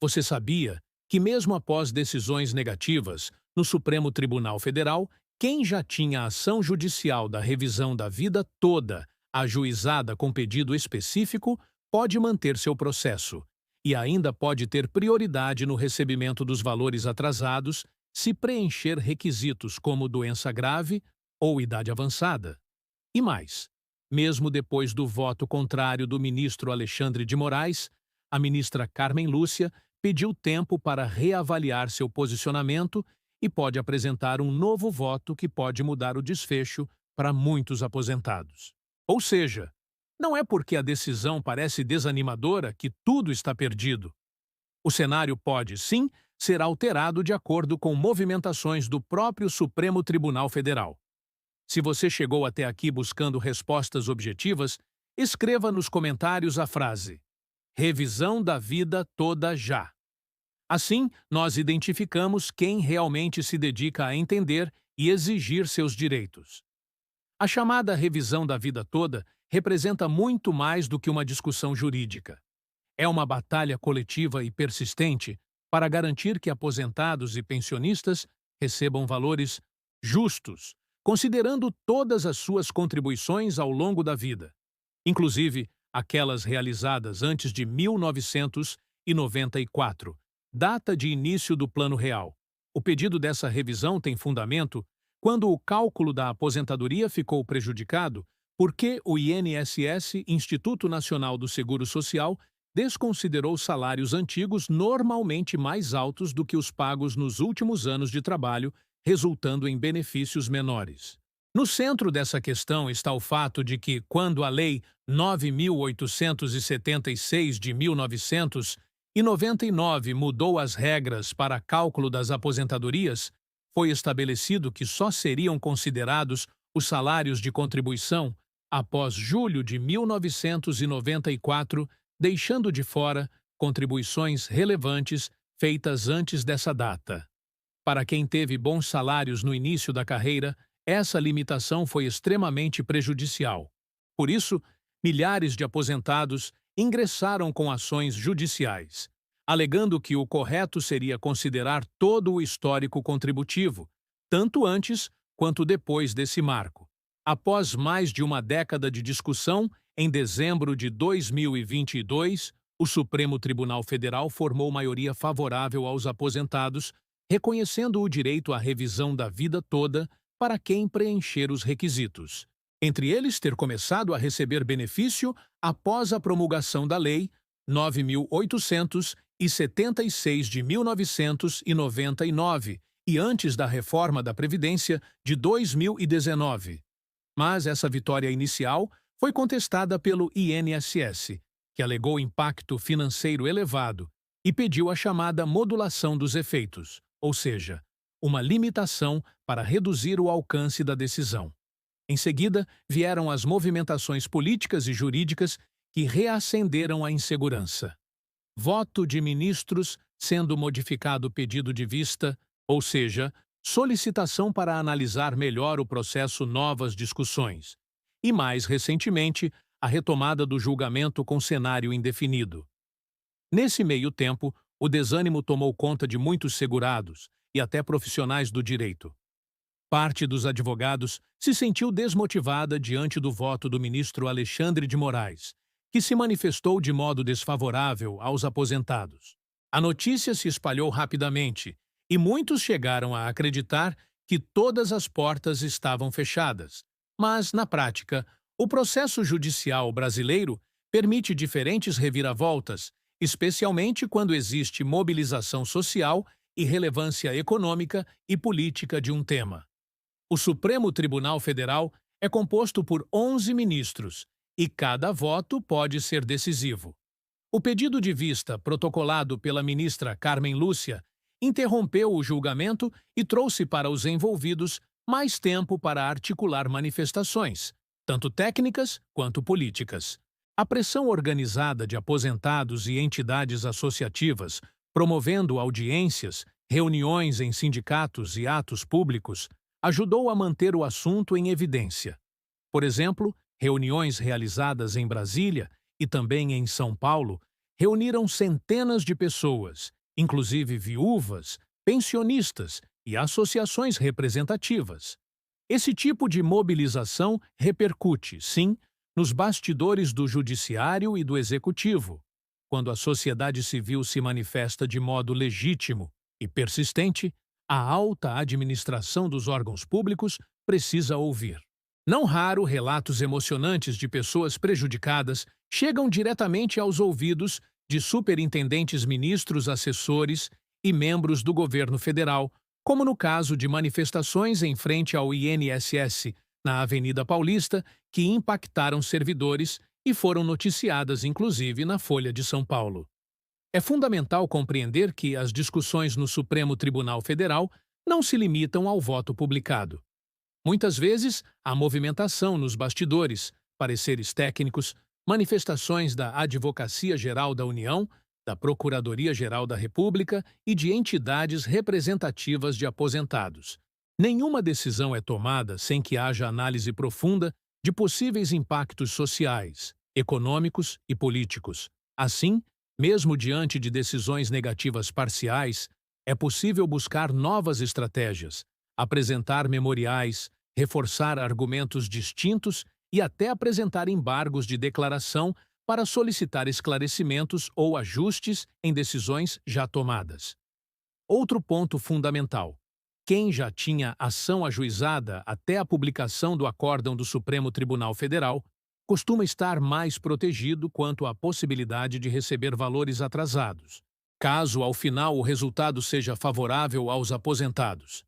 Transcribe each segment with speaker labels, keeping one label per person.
Speaker 1: Você sabia que, mesmo após decisões negativas no Supremo Tribunal Federal, quem já tinha ação judicial da revisão da vida toda ajuizada com pedido específico pode manter seu processo e ainda pode ter prioridade no recebimento dos valores atrasados se preencher requisitos como doença grave ou idade avançada? E mais, mesmo depois do voto contrário do ministro Alexandre de Moraes, a ministra Carmen Lúcia pediu tempo para reavaliar seu posicionamento e pode apresentar um novo voto que pode mudar o desfecho para muitos aposentados. Ou seja, não é porque a decisão parece desanimadora que tudo está perdido. O cenário pode, sim, ser alterado de acordo com movimentações do próprio Supremo Tribunal Federal. Se você chegou até aqui buscando respostas objetivas, escreva nos comentários a frase "Revisão da vida toda já". Assim, nós identificamos quem realmente se dedica a entender e exigir seus direitos. A chamada revisão da vida toda representa muito mais do que uma discussão jurídica. É uma batalha coletiva e persistente para garantir que aposentados e pensionistas recebam valores justos, considerando todas as suas contribuições ao longo da vida, inclusive aquelas realizadas antes de 1994, data de início do Plano Real. O pedido dessa revisão tem fundamento quando o cálculo da aposentadoria ficou prejudicado porque o INSS, Instituto Nacional do Seguro Social, desconsiderou salários antigos normalmente mais altos do que os pagos nos últimos anos de trabalho, resultando em benefícios menores. No centro dessa questão está o fato de que, quando a Lei 9.876 de 1999 mudou as regras para cálculo das aposentadorias, foi estabelecido que só seriam considerados os salários de contribuição após julho de 1994, deixando de fora contribuições relevantes feitas antes dessa data. Para quem teve bons salários no início da carreira, essa limitação foi extremamente prejudicial. Por isso, milhares de aposentados ingressaram com ações judiciais, alegando que o correto seria considerar todo o histórico contributivo, tanto antes quanto depois desse marco. Após mais de uma década de discussão, em dezembro de 2022, o Supremo Tribunal Federal formou maioria favorável aos aposentados, reconhecendo o direito à revisão da vida toda para quem preencher os requisitos. Entre eles, ter começado a receber benefício após a promulgação da Lei 9.876 de 1999 e antes da reforma da Previdência de 2019. Mas essa vitória inicial foi contestada pelo INSS, que alegou impacto financeiro elevado e pediu a chamada modulação dos efeitos, ou seja, uma limitação para reduzir o alcance da decisão. Em seguida, vieram as movimentações políticas e jurídicas que reacenderam a insegurança. Voto de ministros sendo modificado o pedido de vista, ou seja, solicitação para analisar melhor o processo, novas discussões. E, mais recentemente, a retomada do julgamento com cenário indefinido. Nesse meio tempo, o desânimo tomou conta de muitos segurados e até profissionais do direito. Parte dos advogados se sentiu desmotivada diante do voto do ministro Alexandre de Moraes, que se manifestou de modo desfavorável aos aposentados. A notícia se espalhou rapidamente e muitos chegaram a acreditar que todas as portas estavam fechadas. Mas, na prática, o processo judicial brasileiro permite diferentes reviravoltas, especialmente quando existe mobilização social e relevância econômica e política de um tema. O Supremo Tribunal Federal é composto por 11 ministros e cada voto pode ser decisivo. O pedido de vista protocolado pela ministra Carmen Lúcia interrompeu o julgamento e trouxe para os envolvidos mais tempo para articular manifestações, tanto técnicas quanto políticas. A pressão organizada de aposentados e entidades associativas, promovendo audiências, reuniões em sindicatos e atos públicos, ajudou a manter o assunto em evidência. Por exemplo, reuniões realizadas em Brasília e também em São Paulo reuniram centenas de pessoas, inclusive viúvas, pensionistas e associações representativas. Esse tipo de mobilização repercute, sim, nos bastidores do judiciário e do executivo, quando a sociedade civil se manifesta de modo legítimo e persistente, a alta administração dos órgãos públicos precisa ouvir. Não raro, relatos emocionantes de pessoas prejudicadas chegam diretamente aos ouvidos de superintendentes, ministros, assessores e membros do governo federal, como no caso de manifestações em frente ao INSS na Avenida Paulista, que impactaram servidores e foram noticiadas inclusive na Folha de São Paulo. É fundamental compreender que as discussões no Supremo Tribunal Federal não se limitam ao voto publicado. Muitas vezes, há movimentação nos bastidores, pareceres técnicos, manifestações da Advocacia Geral da União, da Procuradoria-Geral da República e de entidades representativas de aposentados. Nenhuma decisão é tomada sem que haja análise profunda de possíveis impactos sociais, econômicos e políticos. Assim, mesmo diante de decisões negativas parciais, é possível buscar novas estratégias, apresentar memoriais, reforçar argumentos distintos e até apresentar embargos de declaração para solicitar esclarecimentos ou ajustes em decisões já tomadas. Outro ponto fundamental: quem já tinha ação ajuizada até a publicação do acórdão do Supremo Tribunal Federal costuma estar mais protegido quanto à possibilidade de receber valores atrasados, caso ao final o resultado seja favorável aos aposentados.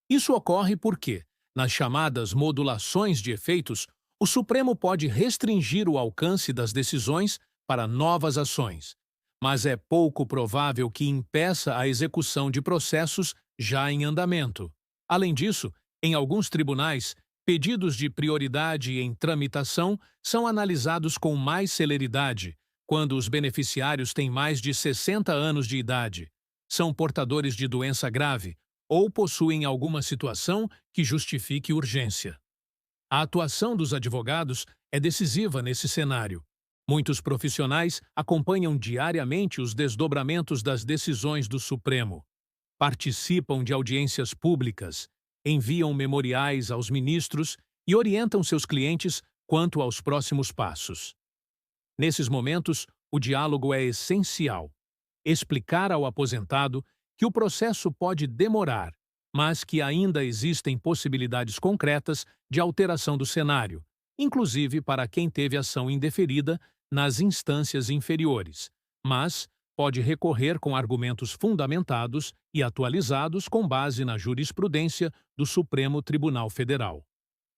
Speaker 1: Isso ocorre porque, nas chamadas modulações de efeitos, o Supremo pode restringir o alcance das decisões para novas ações, mas é pouco provável que impeça a execução de processos já em andamento. Além disso, em alguns tribunais, pedidos de prioridade em tramitação são analisados com mais celeridade quando os beneficiários têm mais de 60 anos de idade, são portadores de doença grave ou possuem alguma situação que justifique urgência. A atuação dos advogados é decisiva nesse cenário. Muitos profissionais acompanham diariamente os desdobramentos das decisões do Supremo, participam de audiências públicas, enviam memoriais aos ministros e orientam seus clientes quanto aos próximos passos. Nesses momentos, o diálogo é essencial. Explicar ao aposentado que o processo pode demorar, mas que ainda existem possibilidades concretas de alteração do cenário, inclusive para quem teve ação indeferida nas instâncias inferiores, mas pode recorrer com argumentos fundamentados e atualizados com base na jurisprudência do Supremo Tribunal Federal.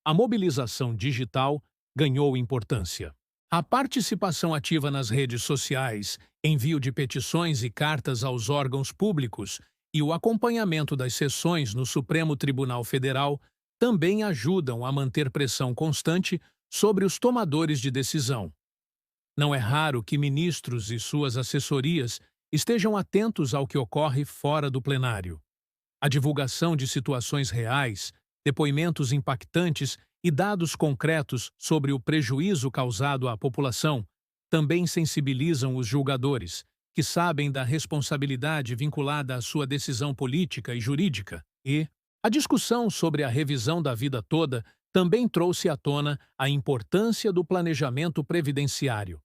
Speaker 1: A mobilização digital ganhou importância. A participação ativa nas redes sociais, envio de petições e cartas aos órgãos públicos e o acompanhamento das sessões no Supremo Tribunal Federal também ajudam a manter pressão constante sobre os tomadores de decisão. Não é raro que ministros e suas assessorias estejam atentos ao que ocorre fora do plenário. A divulgação de situações reais, depoimentos impactantes e dados concretos sobre o prejuízo causado à população também sensibilizam os julgadores, que sabem da responsabilidade vinculada à sua decisão política e jurídica. E a discussão sobre a revisão da vida toda também trouxe à tona a importância do planejamento previdenciário.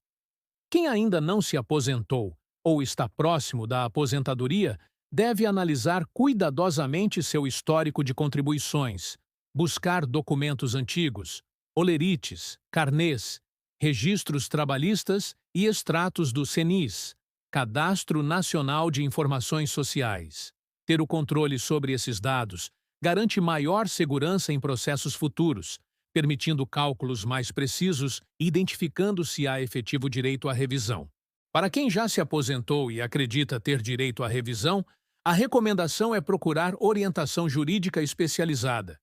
Speaker 1: Quem ainda não se aposentou ou está próximo da aposentadoria deve analisar cuidadosamente seu histórico de contribuições, buscar documentos antigos, olerites, carnês, registros trabalhistas e extratos do CNIS, Cadastro Nacional de Informações Sociais. Ter o controle sobre esses dados garante maior segurança em processos futuros, permitindo cálculos mais precisos e identificando se há efetivo direito à revisão. Para quem já se aposentou e acredita ter direito à revisão, a recomendação é procurar orientação jurídica especializada,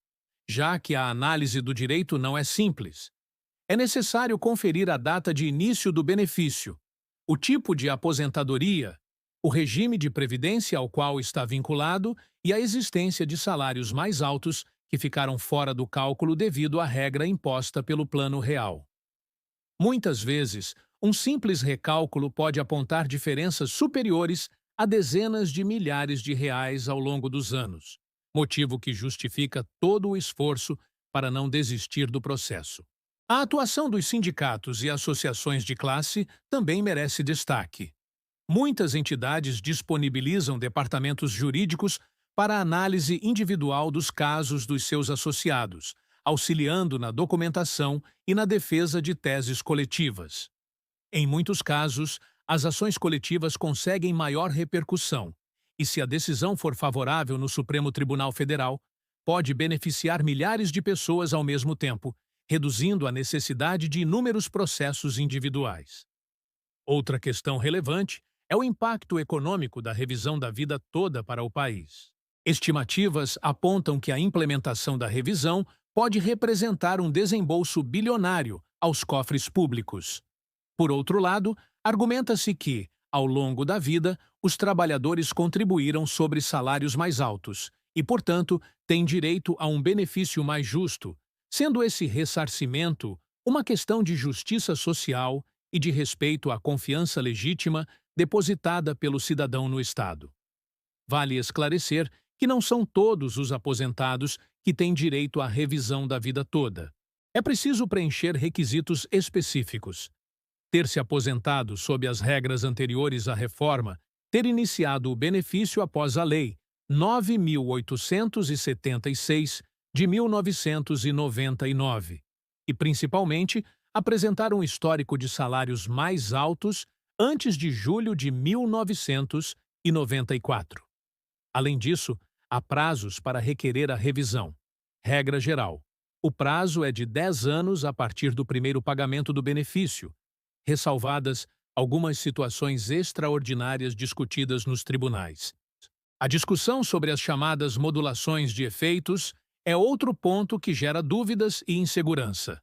Speaker 1: já que a análise do direito não é simples. É necessário conferir a data de início do benefício, o tipo de aposentadoria, o regime de previdência ao qual está vinculado e a existência de salários mais altos que ficaram fora do cálculo devido à regra imposta pelo Plano Real. Muitas vezes, um simples recálculo pode apontar diferenças superiores a dezenas de milhares de reais ao longo dos anos, motivo que justifica todo o esforço para não desistir do processo. A atuação dos sindicatos e associações de classe também merece destaque. Muitas entidades disponibilizam departamentos jurídicos para a análise individual dos casos dos seus associados, auxiliando na documentação e na defesa de teses coletivas. Em muitos casos, as ações coletivas conseguem maior repercussão, e se a decisão for favorável no Supremo Tribunal Federal, pode beneficiar milhares de pessoas ao mesmo tempo, reduzindo a necessidade de inúmeros processos individuais. Outra questão relevante é o impacto econômico da revisão da vida toda para o país. Estimativas apontam que a implementação da revisão pode representar um desembolso bilionário aos cofres públicos. Por outro lado, argumenta-se que, ao longo da vida, os trabalhadores contribuíram sobre salários mais altos e, portanto, têm direito a um benefício mais justo, sendo esse ressarcimento uma questão de justiça social e de respeito à confiança legítima depositada pelo cidadão no Estado. Vale esclarecer que não são todos os aposentados que têm direito à revisão da vida toda. É preciso preencher requisitos específicos. Ter se aposentado sob as regras anteriores à reforma, ter iniciado o benefício após a Lei 9.876 de 1999 e, principalmente, apresentar um histórico de salários mais altos antes de julho de 1994. Além disso, há prazos para requerer a revisão. Regra geral: o prazo é de 10 anos a partir do primeiro pagamento do benefício, ressalvadas algumas situações extraordinárias discutidas nos tribunais. A discussão sobre as chamadas modulações de efeitos é outro ponto que gera dúvidas e insegurança.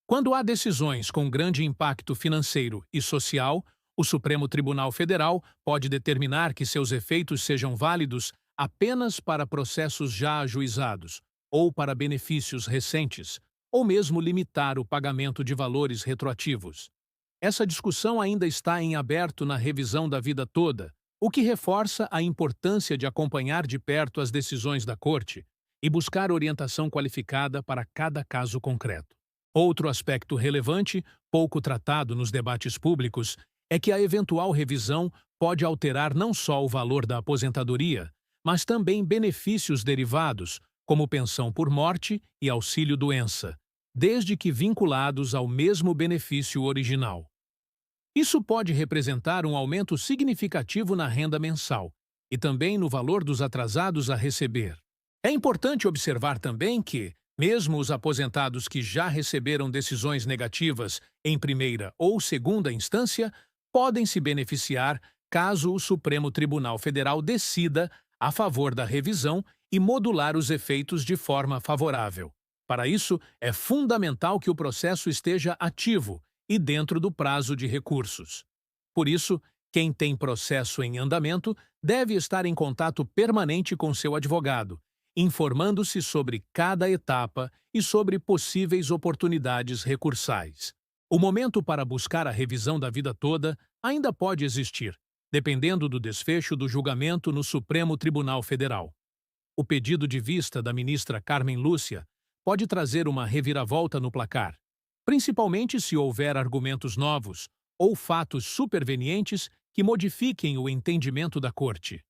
Speaker 1: Quando há decisões com grande impacto financeiro e social, o Supremo Tribunal Federal pode determinar que seus efeitos sejam válidos apenas para processos já ajuizados ou para benefícios recentes, ou mesmo limitar o pagamento de valores retroativos. Essa discussão ainda está em aberto na revisão da vida toda, o que reforça a importância de acompanhar de perto as decisões da Corte e buscar orientação qualificada para cada caso concreto. Outro aspecto relevante, pouco tratado nos debates públicos, é que a eventual revisão pode alterar não só o valor da aposentadoria, mas também benefícios derivados, como pensão por morte e auxílio-doença, desde que vinculados ao mesmo benefício original. Isso pode representar um aumento significativo na renda mensal e também no valor dos atrasados a receber. É importante observar também que, mesmo os aposentados que já receberam decisões negativas em primeira ou segunda instância, podem se beneficiar caso o Supremo Tribunal Federal decida a favor da revisão e modular os efeitos de forma favorável. Para isso, é fundamental que o processo esteja ativo e dentro do prazo de recursos. Por isso, quem tem processo em andamento deve estar em contato permanente com seu advogado, informando-se sobre cada etapa e sobre possíveis oportunidades recursais. O momento para buscar a revisão da vida toda ainda pode existir, dependendo do desfecho do julgamento no Supremo Tribunal Federal. O pedido de vista da ministra Carmen Lúcia pode trazer uma reviravolta no placar, principalmente se houver argumentos novos ou fatos supervenientes que modifiquem o entendimento da Corte.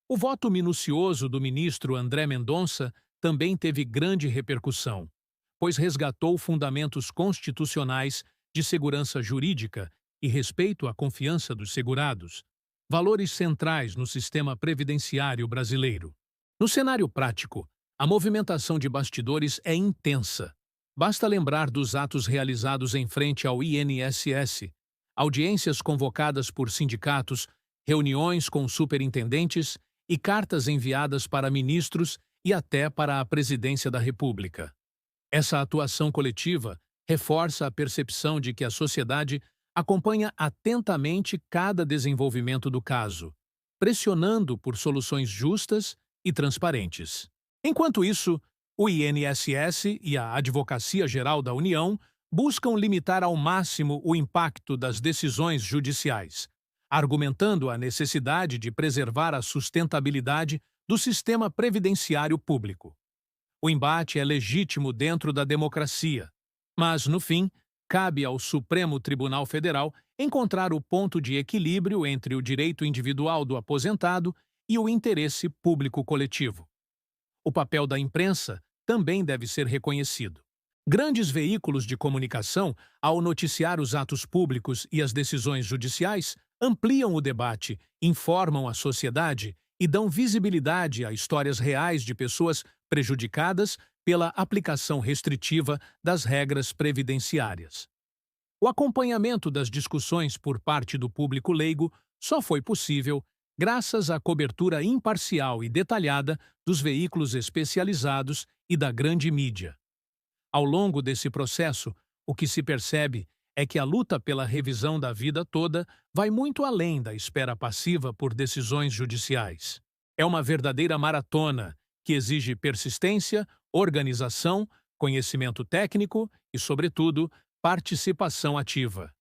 Speaker 1: O voto minucioso do ministro André Mendonça também teve grande repercussão, pois resgatou fundamentos constitucionais de segurança jurídica e respeito à confiança dos segurados, valores centrais no sistema previdenciário brasileiro. No cenário prático, a movimentação de bastidores é intensa. Basta lembrar dos atos realizados em frente ao INSS, audiências convocadas por sindicatos, reuniões com superintendentes e cartas enviadas para ministros e até para a Presidência da República. Essa atuação coletiva reforça a percepção de que a sociedade acompanha atentamente cada desenvolvimento do caso, pressionando por soluções justas e transparentes. Enquanto isso, o INSS e a Advocacia Geral da União buscam limitar ao máximo o impacto das decisões judiciais, argumentando a necessidade de preservar a sustentabilidade do sistema previdenciário público. O embate é legítimo dentro da democracia, mas, no fim, cabe ao Supremo Tribunal Federal encontrar o ponto de equilíbrio entre o direito individual do aposentado e o interesse público coletivo. O papel da imprensa também deve ser reconhecido. Grandes veículos de comunicação, ao noticiar os atos públicos e as decisões judiciais, ampliam o debate, informam a sociedade e dão visibilidade a histórias reais de pessoas prejudicadas pela aplicação restritiva das regras previdenciárias. O acompanhamento das discussões por parte do público leigo só foi possível graças à cobertura imparcial e detalhada dos veículos especializados e da grande mídia. Ao longo desse processo, o que se percebe é que a luta pela revisão da vida toda vai muito além da espera passiva por decisões judiciais. É uma verdadeira maratona que exige persistência, organização, conhecimento técnico e, sobretudo, participação ativa.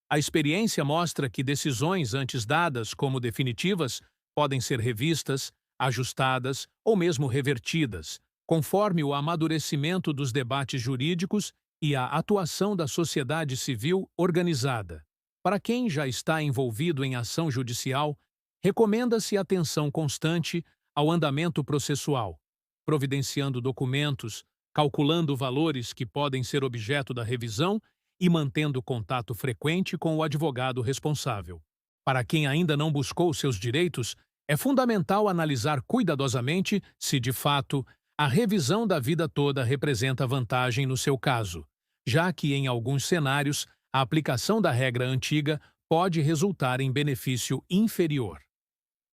Speaker 1: A experiência mostra que decisões antes dadas como definitivas podem ser revistas, ajustadas ou mesmo revertidas, conforme o amadurecimento dos debates jurídicos e a atuação da sociedade civil organizada. Para quem já está envolvido em ação judicial, recomenda-se atenção constante ao andamento processual, providenciando documentos, calculando valores que podem ser objeto da revisão e mantendo contato frequente com o advogado responsável. Para quem ainda não buscou seus direitos, é fundamental analisar cuidadosamente se, de fato, a revisão da vida toda representa vantagem no seu caso, já que, em alguns cenários, a aplicação da regra antiga pode resultar em benefício inferior.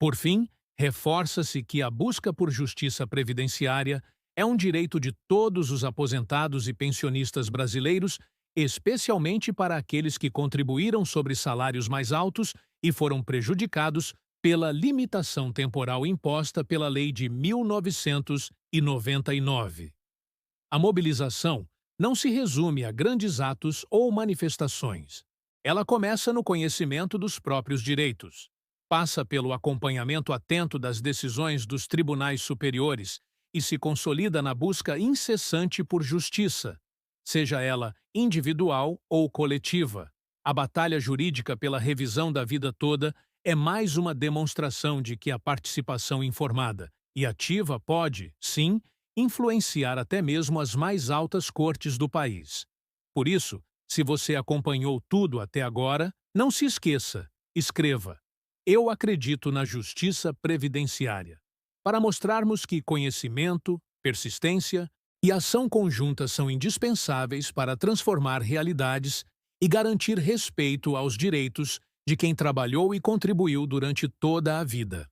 Speaker 1: Por fim, reforça-se que a busca por justiça previdenciária é um direito de todos os aposentados e pensionistas brasileiros, especialmente para aqueles que contribuíram sobre salários mais altos e foram prejudicados pela limitação temporal imposta pela Lei de 1999. A mobilização não se resume a grandes atos ou manifestações. Ela começa no conhecimento dos próprios direitos, passa pelo acompanhamento atento das decisões dos tribunais superiores e se consolida na busca incessante por justiça, seja ela individual ou coletiva. A batalha jurídica pela revisão da vida toda é mais uma demonstração de que a participação informada e ativa pode, sim, influenciar até mesmo as mais altas cortes do país. Por isso, se você acompanhou tudo até agora, não se esqueça, escreva: "Eu acredito na justiça previdenciária", para mostrarmos que conhecimento, persistência e ação conjunta são indispensáveis para transformar realidades e garantir respeito aos direitos de quem trabalhou e contribuiu durante toda a vida.